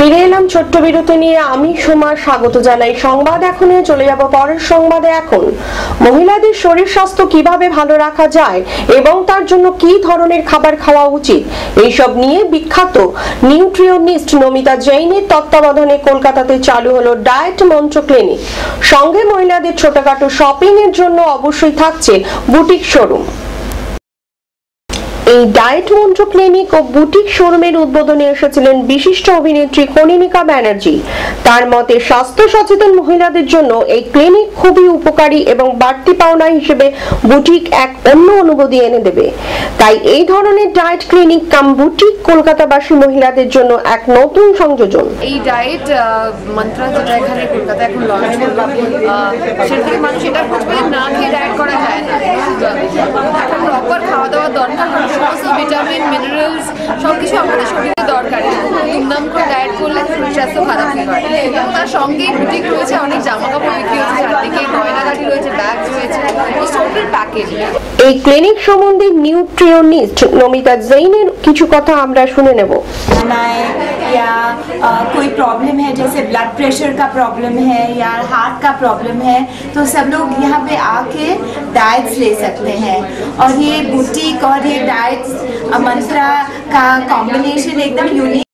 ফিরে এলাম ছোট্ট বিরতি নিয়ে। আমি সোমা স্বাগত জানাই। সংবাদ এখনে চলে যাব পরের সংবাদে। এখন মহিলাদের শরীর স্বাস্থ্য কিভাবে ভালো রাখা যায় এবং তার জন্য কি ধরনের খাবার খাওয়া উচিত, এইসব নিয়ে বিখ্যাত নিউট্রিশনিস্ট নমিতা জৈনের তত্ত্বাবধানে কলকাতাতে চালু হলো ডায়েট মন্ত্র ক্লিনিক। সঙ্গে মহিলাদের ছোটখাটো শপিং এর জন্য অবশ্যই থাকছে বুটিক শোরুম। এই ডায়েট মন্ত্র ক্লিনিক ও বুটিক শোরুমের উদ্বোধনে এসেছিলেন বিশিষ্ট অভিনেত্রী কনিনিকা ব্যানার্জি। তার মতে স্বাস্থ্য সচেতন মহিলাদের জন্য এই ক্লিনিক খুবই উপকারী এবং বাড়তি পাওনা হিসেবে বুটিক এক অন্য অনুভূতি এনে দেবে। তাই এই ধরনের ডায়েট ক্লিনিক কাম বুটিক কলকাতাবাসী মহিলাদের জন্য এক নতুন সংযোজন। এই ডায়েট মন্ত্র যেটা এখানে কলকাতা এখন লঞ্চ করলো, সেটা থেকে মানুষ এটা বুঝবে না খেয়ে ডায়েট করা যায় না। এখন প্রপার খাওয়া দাওয়া দরকার, সমস্ত ভিটামিন মিনারেলস সবকিছু আমাদের শরীরে দরকার। দুমদাম করে ডায়েট করলে শরীর স্বাস্থ্য খারাপ হয়ে যায়। এবং তার সঙ্গেই বুটিক রয়েছে, অনেক জামা কাপড় বিক্রি হচ্ছে, চারদিকে গয়নাগাটি রয়েছে, ব্যাগ রয়েছে, টোটাল প্যাকেজ। এই ক্লিনিক সম্বন্ধে নিউট্রিশনিস্ট নমিতা জৈনের কিছু কথা আমরা শুনে নেব। या कोई प्रॉब्लम है, जैसे ब्लड प्रेशर का प्रॉब्लम है या हार्ट का प्रॉब्लम है, तो सब लोग यहाँ पे आके डाइट्स ले सकते हैं। और ये बुटीक और ये डाइट्स मंत्रा का कॉम्बिनेशन एकदम यूनिक